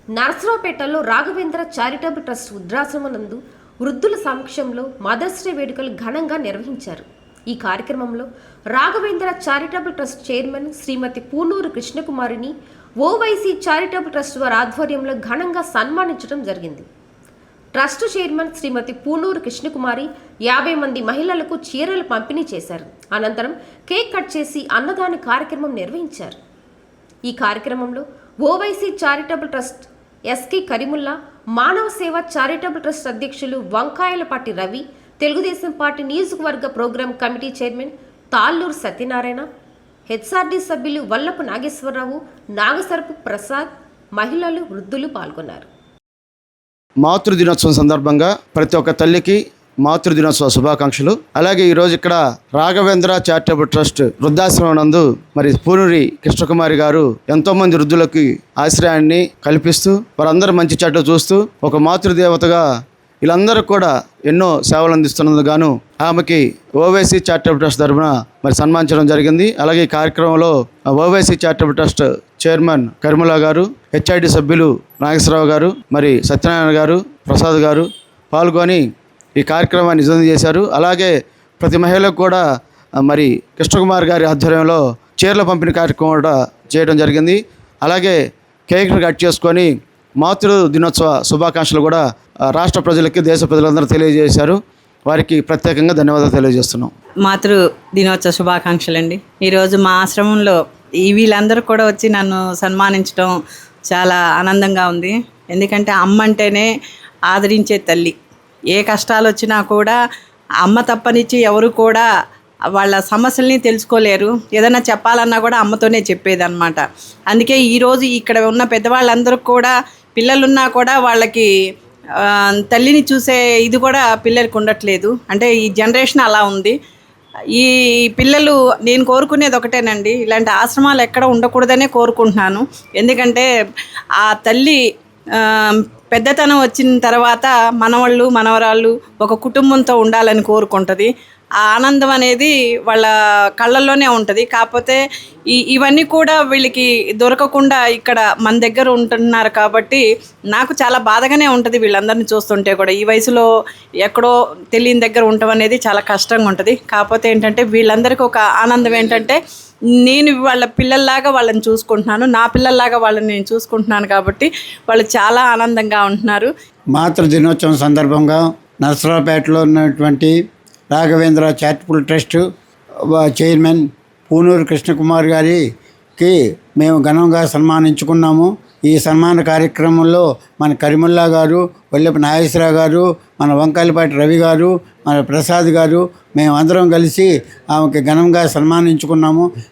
నర్సరావుపేటలో Raghavendra charitable trust వృద్ధాశ్రమనందు వృద్ధుల సమక్షంలో mothers day వేడుకలు ఘనంగా నిర్వహించారు. ఈ కార్యక్రమంలో రాఘవేంద్ర చారిటబుల్ ట్రస్ట్ చైర్మన్ శ్రీమతి పూనూరు కృష్ణకుమారిని ఓవైసీ చారిటబుల్ ట్రస్ట్ వారి ఆధ్వర్యంలో ఘనంగా సన్మానించడం జరిగింది. ట్రస్ట్ చైర్మన్ శ్రీమతి పూనూరు కృష్ణకుమారి 50 మంది మహిళలకు చీరలు పంపిణీ చేశారు. అనంతరం కేక్ కట్ చేసి అన్నదాన కార్యక్రమం నిర్వహించారు. ఈ కార్యక్రమంలో ఓవైసీ చారిటబుల్ ట్రస్ట్ ఎస్కే కరీముల్లా, మానవ సేవ చారిటబుల్ ట్రస్ట్ అధ్యక్షులు వంకాయలపాటి రవి, తెలుగుదేశం పార్టీ నియోజకవర్గ program committee chairman Talluru Satyanarayana, HRD సభ్యులు వల్లపు నాగేశ్వరరావు, నాగసరపు ప్రసాద్, మహిళలు, వృద్ధులు పాల్గొన్నారు. మాతృదినోత్సవం సందర్భంగా ప్రతి ఒక్క తల్లికి మాతృదినోత్సవ శుభాకాంక్షలు. అలాగే ఈరోజు ఇక్కడ రాఘవేంద్ర చారిటబుల్ ట్రస్ట్ వృద్ధాశ్రమం నందు మరి పూనూరి కృష్ణకుమారి గారు ఎంతోమంది వృద్ధులకి ఆశ్రయాన్ని కల్పిస్తూ వారందరూ మంచి చెడ్డ చూస్తూ ఒక మాతృదేవతగా వీళ్ళందరూ కూడా ఎన్నో సేవలు అందిస్తున్నందుకు గాను ఆమెకి ఓవైసీ చారిటబుల్ ట్రస్ట్ తరఫున మరి సన్మానించడం జరిగింది. అలాగే ఈ కార్యక్రమంలో Owaisi charitable trust chairman Kareemulla గారు, హెచ్ఐడి సభ్యులు నాగేశ్వరరావు గారు, మరి సత్యనారాయణ గారు, ప్రసాద్ గారు పాల్గొని ఈ కార్యక్రమాన్ని నిజం చేశారు. అలాగే ప్రతి మహిళకు కూడా మరి కృష్ణకుమార్ గారి ఆధ్వర్యంలో చీరల పంపిణీ కార్యక్రమం కూడా చేయడం జరిగింది. అలాగే కేక్ కట్ చేసుకొని మాతృ దినోత్సవ శుభాకాంక్షలు కూడా రాష్ట్ర ప్రజలకి, దేశ ప్రజలందరూ తెలియజేశారు. వారికి ప్రత్యేకంగా ధన్యవాదాలు తెలియజేస్తున్నాం. మాతృ దినోత్సవ శుభాకాంక్షలు అండి. ఈరోజు మా ఆశ్రమంలో వీళ్ళందరూ కూడా వచ్చి నన్ను సన్మానించడం చాలా ఆనందంగా ఉంది. ఎందుకంటే అమ్మ అంటేనే ఆదరించే తల్లి. ఏ కష్టాలు వచ్చినా కూడా అమ్మ తప్పనిచ్చి ఎవరు కూడా వాళ్ళ సమస్యల్ని తెలుసుకోలేరు. ఏదైనా చెప్పాలన్నా కూడా అమ్మతోనే చెప్పేదన్నమాట. అందుకే ఈరోజు ఇక్కడ ఉన్న పెద్దవాళ్ళందరూ కూడా పిల్లలున్నా కూడా వాళ్ళకి తల్లిని చూసే ఇది కూడా పిల్లలకి ఉండట్లేదు. అంటే ఈ జనరేషన్ అలా ఉంది. ఈ పిల్లలు నేను కోరుకునేది ఒకటేనండి, ఇలాంటి ఆశ్రమాలు ఎక్కడ ఉండకూడదనే కోరుకుంటున్నాను. ఎందుకంటే ఆ తల్లి పెద్దతనం వచ్చిన తర్వాత మనవాళ్ళు మనవరాళ్ళు ఒక కుటుంబంతో ఉండాలని కోరుకుంటుంది. ఆ ఆనందం అనేది వాళ్ళ కళ్ళల్లోనే ఉంటుంది. కాకపోతే ఇవన్నీ కూడా వీళ్ళకి దొరకకుండా ఇక్కడ మన దగ్గర ఉంటున్నారు కాబట్టి నాకు చాలా బాధగానే ఉంటుంది వీళ్ళందరినీ చూస్తుంటే కూడా. ఈ వయసులో ఎక్కడో తెలియని దగ్గర ఉండటం అనేది చాలా కష్టంగా ఉంటుంది. కాకపోతే ఏంటంటే వీళ్ళందరికీ ఒక ఆనందం ఏంటంటే నేను వాళ్ళ పిల్లల్లాగా వాళ్ళని చూసుకుంటున్నాను, నా పిల్లల్లాగా వాళ్ళని నేను చూసుకుంటున్నాను కాబట్టి వాళ్ళు చాలా ఆనందంగా ఉంటున్నారు. మాతృ దినోత్సవం సందర్భంగా నర్సరావుపేటలో ఉన్నటువంటి Raghavendra charitable trust chairman Punuru Krishna Kumar గారికి మేము ఘనంగా సన్మానించుకున్నాము. ఈ సన్మాన కార్యక్రమంలో మన కరీముల్లా గారు, వల్లపు నాగేశ్వరరావు గారు, మన వంకాయలపాటి రవి గారు, మన ప్రసాద్ గారు, మేము అందరం కలిసి ఆమెకి ఘనంగా సన్మానించుకున్నాము.